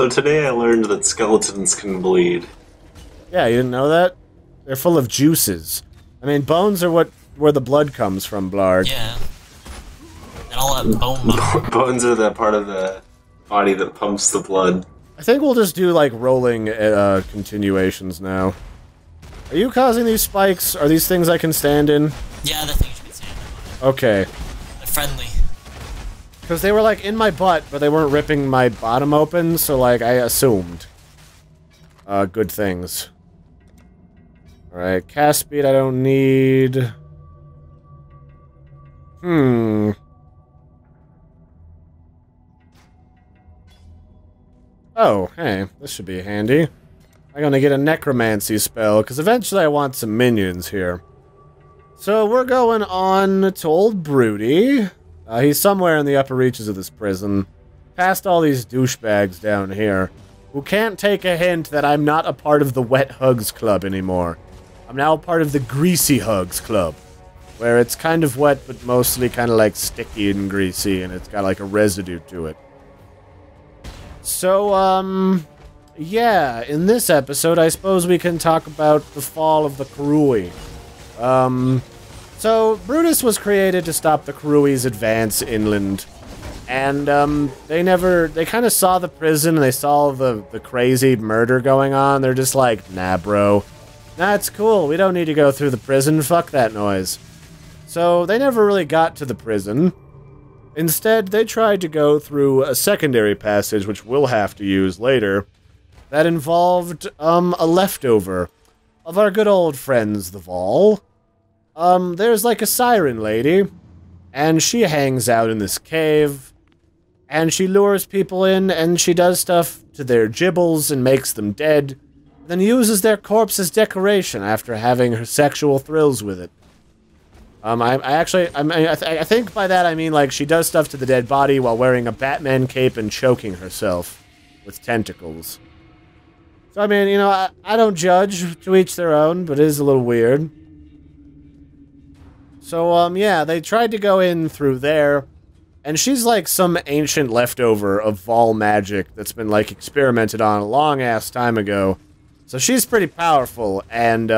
So today I learned that skeletons can bleed. Yeah, you didn't know that? They're full of juices. I mean, bones are where the blood comes from, Blarg. Yeah. And all that bone marrow. Bones are that part of the body that pumps the blood. I think we'll just do, like, rolling continuations now. Are you causing these spikes? Are these things I can stand in? Yeah, the things you can stand on. Okay. They're friendly. Because they were, like, in my butt, but they weren't ripping my bottom open, so, like, I assumed. Good things. Alright, cast speed I don't need. Oh, hey, this should be handy. I'm gonna get a necromancy spell, because eventually I want some minions here. So we're going on to old Broody. He's somewhere in the upper reaches of this prison. Past all these douchebags down here, who can't take a hint that I'm not a part of the Wet Hugs Club anymore. I'm now a part of the Greasy Hugs Club, where it's kind of wet, but mostly kind of like sticky and greasy, and it's got like a residue to it. So, yeah, in this episode, I suppose we can talk about the fall of the Karui. So, Brutus was created to stop the Karui's advance inland. And, they kind of saw the prison and they saw the crazy murder going on. They're just like, nah, bro. That's cool. We don't need to go through the prison. Fuck that noise. So, they never really got to the prison. Instead, they tried to go through a secondary passage, which we'll have to use later, that involved, a leftover of our good old friends, the Vol. There's like a siren lady, and she hangs out in this cave, and she lures people in, and she does stuff to their gibbles and makes them dead, then uses their corpse as decoration after having her sexual thrills with it. I think by that I mean, like, she does stuff to the dead body while wearing a Batman cape and choking herself with tentacles. So, I mean, you know, I don't judge, to each their own, but it is a little weird. So, yeah, they tried to go in through there, and she's like some ancient leftover of Vol magic that's been, like, experimented on a long-ass time ago. So she's pretty powerful, and,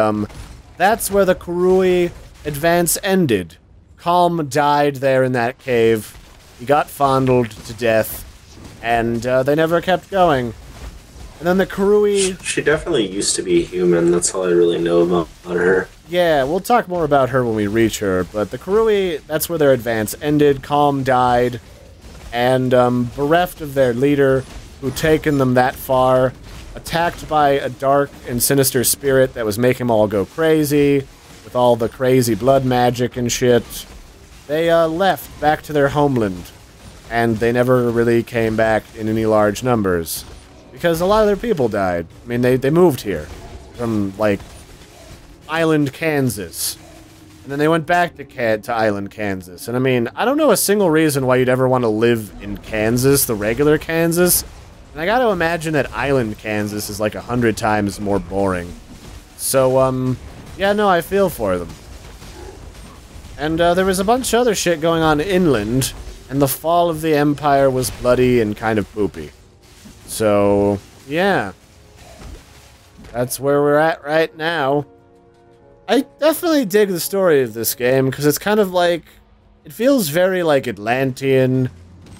that's where the Karui advance ended. Calm died there in that cave. He got fondled to death, and, they never kept going. And then the Karui... She definitely used to be human, that's all I really know about her. Yeah, we'll talk more about her when we reach her, but the Karui, that's where their advance ended. Calm died, and bereft of their leader, who'd taken them that far, attacked by a dark and sinister spirit that was making them all go crazy, with all the crazy blood magic and shit. They left back to their homeland, and they never really came back in any large numbers. Because a lot of their people died. I mean, they moved here from, like, Island, Kansas. And then they went back to Island, Kansas. And I mean, I don't know a single reason why you'd ever want to live in Kansas, the regular Kansas. And I gotta imagine that Island, Kansas is like 100 times more boring. So, yeah, no, I feel for them. And there was a bunch of other shit going on inland, and the fall of the Empire was bloody and kind of poopy. So, yeah. That's where we're at right now. I definitely dig the story of this game, because it's kind of like... It feels very, like, Atlantean,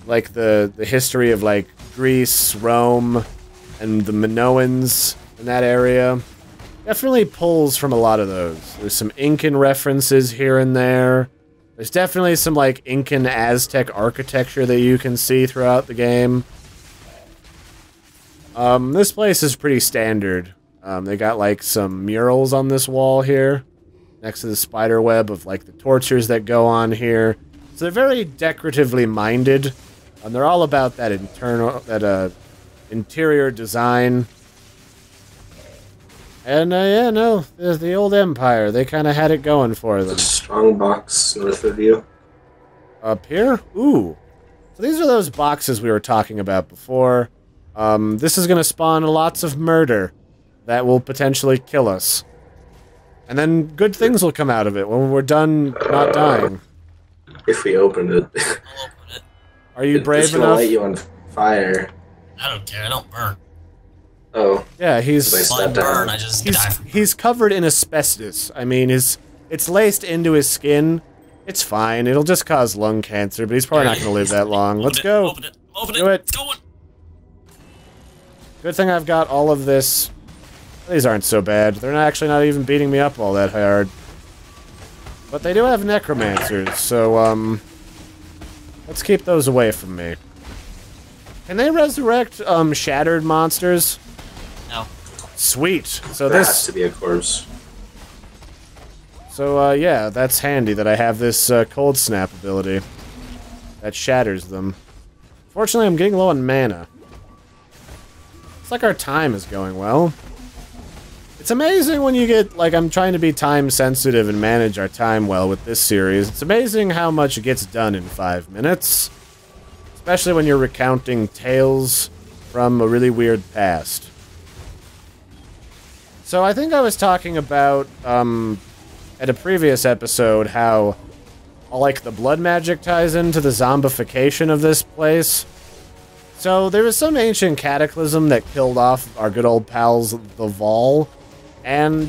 like the history of, like, Greece, Rome, and the Minoans in that area. Definitely pulls from a lot of those. There's some Incan references here and there. There's definitely some, like, Incan Aztec architecture that you can see throughout the game. This place is pretty standard. They got, like, some murals on this wall here, next to the spider web of, like, the tortures that go on here. So they're very decoratively minded. They're all about that interior design. And, yeah, no, the old Empire, they kind of had it going for them. Strong box north of you. Up here? Ooh. So these are those boxes we were talking about before. This is gonna spawn lots of murder that will potentially kill us. And then good things will come out of it when we're done not dying. If we open it. I'll open it. Are you brave It's gonna enough? light you on fire. I don't care. I don't burn. Oh, Yeah, I he's stepped Burn. down. I just die. he's covered in asbestos. I mean, it's laced into his skin. It's fine. It'll just cause lung cancer, but he's probably not going to live that long. Let's go. Open it. Open Do it. It's going. Good thing I've got all of this. These aren't so bad. They're actually not even beating me up all that hard. But they do have necromancers, so, let's keep those away from me. Can they resurrect, shattered monsters? No. Sweet. So There has this... to be a corpse. So, yeah, that's handy that I have this, cold snap ability. That shatters them. Fortunately, I'm getting low on mana. It's like our time is going well. It's amazing when you get, like, I'm trying to be time sensitive and manage our time well with this series. It's amazing how much gets done in 5 minutes. Especially when you're recounting tales from a really weird past. So I think I was talking about, at a previous episode, how, like, the blood magic ties into the zombification of this place. So there was some ancient cataclysm that killed off our good old pals, the Vol. And,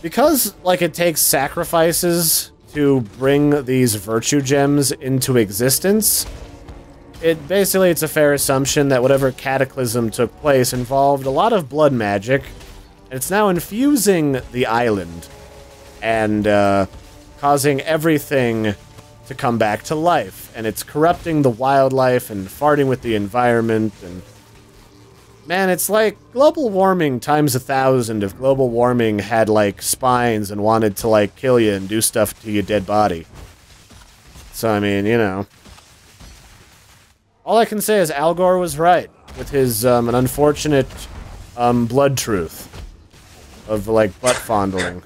because, like, it takes sacrifices to bring these virtue gems into existence, it's a fair assumption that whatever cataclysm took place involved a lot of blood magic, and it's now infusing the island, and, causing everything to come back to life, and it's corrupting the wildlife and farting with the environment, and man, it's like global warming times 1,000 if global warming had, like, spines and wanted to, like, kill you and do stuff to your dead body. So, I mean, you know. All I can say is Al Gore was right with his, an unfortunate, blood truth of, like, butt fondling.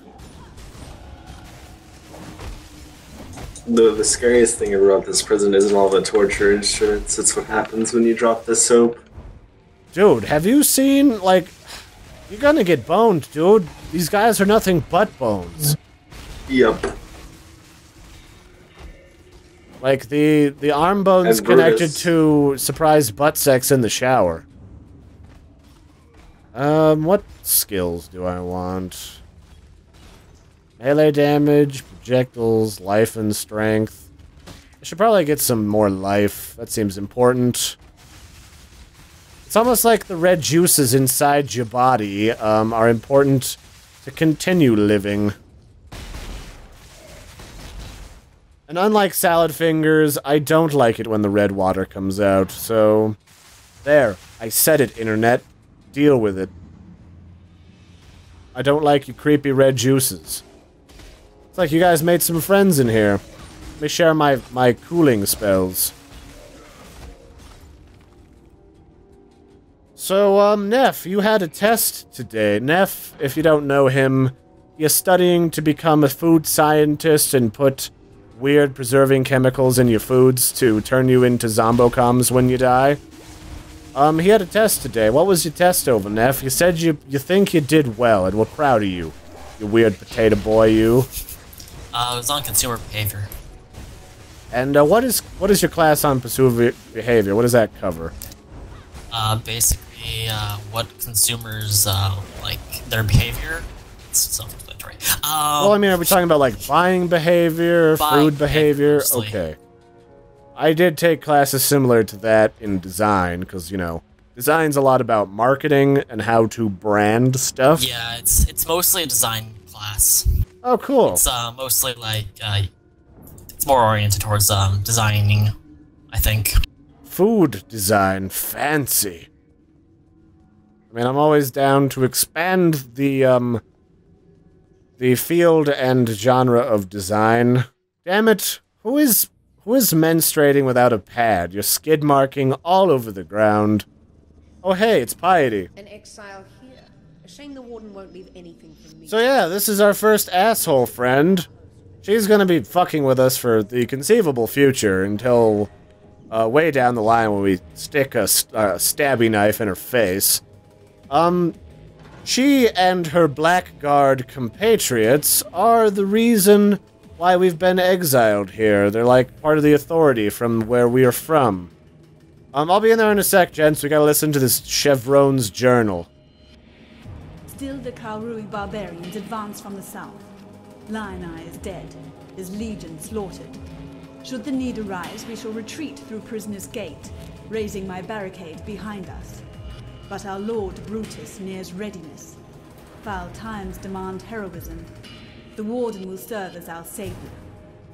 The scariest thing about this prison isn't all the torture instruments, it's what happens when you drop the soap. Dude, have you seen, like... You're gonna get boned, dude. These guys are nothing but bones. Yep. Like, the arm bones And connected Brutus. to surprise butt sex in the shower. What skills do I want? Melee damage, projectiles, life and strength. I should probably get some more life. That seems important. It's almost like the red juices inside your body, are important to continue living. And unlike salad fingers, I don't like it when the red water comes out, so... There, I said it, internet. Deal with it. I don't like you creepy red juices. It's like you guys made some friends in here. Let me share my cooling spells. So, Neff, you had a test today. Neff, if you don't know him, he is studying to become a food scientist and put weird preserving chemicals in your foods to turn you into zombocoms when you die. He had a test today. What was your test over, Neff? You said you think you did well, and we're proud of you. You weird potato boy, you. It was on consumer behavior. And, what is your class on consumer behavior? What does that cover? Basically, what consumers, like, their behavior. It's self-explanatory. Well, I mean, are we talking about, like, buying behavior, Buying food behavior? mostly. Okay. I did take classes similar to that in design, because, you know, design's a lot about marketing and how to brand stuff. Yeah, it's mostly a design class. Oh, cool. It's, mostly, like, it's more oriented towards, designing, I think. Food design. Fancy. I mean, I'm always down to expand the field and genre of design. Damn it. Who is menstruating without a pad? You're skid marking all over the ground. Oh, hey, it's Piety. An exile here. A shame the warden won't leave anything for me. So yeah, this is our first asshole friend. She's gonna be fucking with us for the conceivable future until way down the line when we stick a stabby knife in her face. She and her Blackguard compatriots are the reason why we've been exiled here. They're like part of the authority from where we are from. I'll be in there in a sec, gents. We gotta listen to this Chevron's journal. Still the Kaurui barbarians advance from the south. Lioneye is dead, his legion slaughtered. Should the need arise, we shall retreat through Prisoner's Gate, raising my barricade behind us. But our Lord Brutus nears readiness. Foul times demand heroism. The Warden will serve as our savior.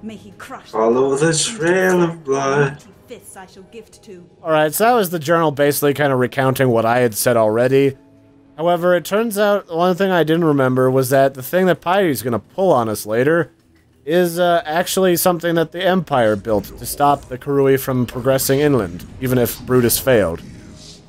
May he crush Follow the trail of blood. Fists I shall gift to. Alright, so that was the journal basically kind of recounting what I had said already. However, it turns out the one thing I didn't remember was that the thing that Piety's going to pull on us later is actually something that the Empire built to stop the Karui from progressing inland, even if Brutus failed.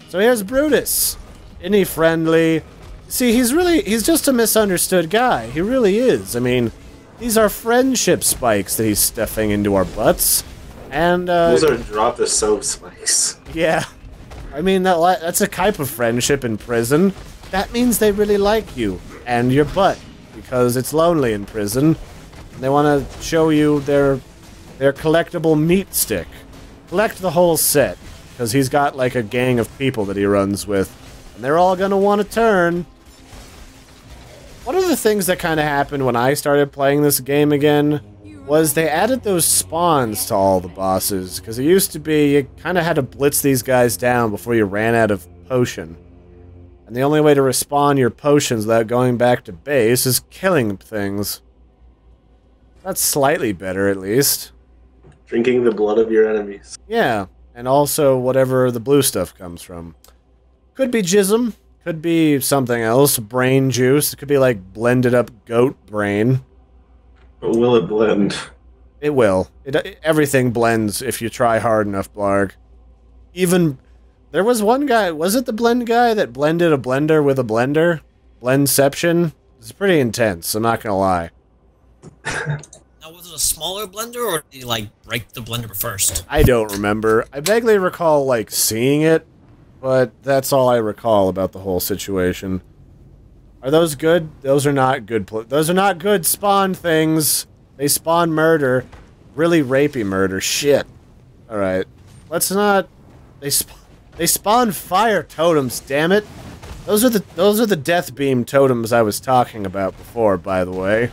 So here's Brutus. Isn't he friendly? See, he's just a misunderstood guy. He really is. I mean, these are friendship spikes that he's stuffing into our butts. And, those are drop the soap spikes. Yeah. I mean, that's a type of friendship in prison. That means they really like you and your butt, because it's lonely in prison. And they want to show you their collectible meat stick. Collect the whole set, because he's got like a gang of people that he runs with, and they're all gonna want to turn. One of the things that kind of happened when I started playing this game again was they added those spawns to all the bosses, because it used to be you kind of had to blitz these guys down before you ran out of potion. And the only way to respawn your potions without going back to base is killing things. That's slightly better, at least. Drinking the blood of your enemies. Yeah, and also whatever the blue stuff comes from. Could be jism, could be something else, brain juice, it could be like blended up goat brain. But will it blend? It will. Everything blends if you try hard enough, Blarg. Even... There was one guy, was it the blend guy that blended a blender with a blender? Blendception? It's pretty intense, I'm not gonna lie. Now, was it a smaller blender, or did you, like, break the blender first? I don't remember. I vaguely recall, like, seeing it, but that's all I recall about the whole situation. Are those good? Those are not good. Those are not good spawn things. They spawn murder. Really rapey murder. Shit. Alright. Let's not... They spawn fire totems, damn it. Those are the death beam totems I was talking about before, by the way.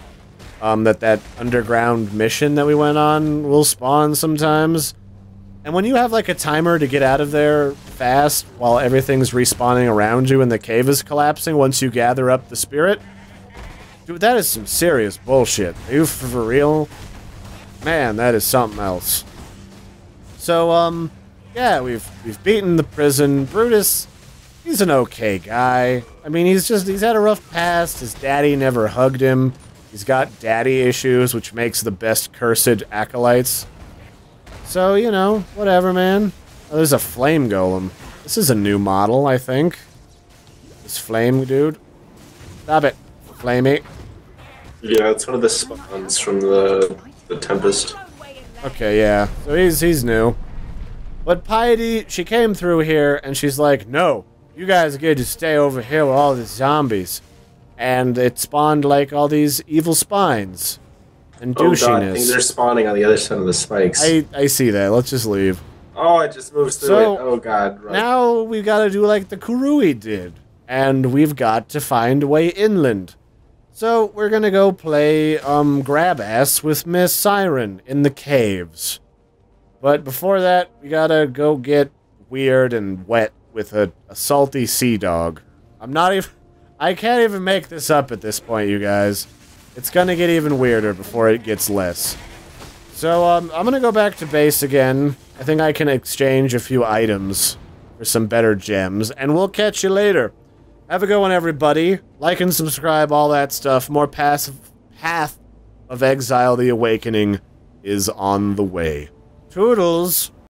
That underground mission that we went on will spawn sometimes. And when you have like a timer to get out of there fast while everything's respawning around you and the cave is collapsing once you gather up the spirit, dude, that is some serious bullshit. Are you for real? Man, that is something else. So, yeah, we've beaten the prison. Brutus, he's an okay guy. I mean, he's had a rough past. His daddy never hugged him. He's got daddy issues, which makes the best cursed acolytes. So, you know, whatever, man. Oh, there's a flame golem. This is a new model, I think. This flame dude. Stop it, flamey. Yeah, it's one of the spawns from the Tempest. Okay, yeah. So he's new. But Piety, she came through here, and she's like, no, you guys get to stay over here with all the zombies. And it spawned, like, all these evil spines. And douchiness. Oh god, I think they're spawning on the other side of the spikes. I see that. Let's just leave. Oh, it just moves through it. Oh god, right. Now we've got to do like the Kurui did. And we've got to find a way inland. So we're gonna go play, grab ass with Miss Siren in the caves. But before that, we gotta go get weird and wet with a salty sea dog. I can't even make this up at this point, you guys. It's gonna get even weirder before it gets less. So, I'm gonna go back to base again. I think I can exchange a few items for some better gems, and we'll catch you later. Have a good one, everybody. Like and subscribe, all that stuff. More Path of Exile, the Awakening is on the way. Toodles!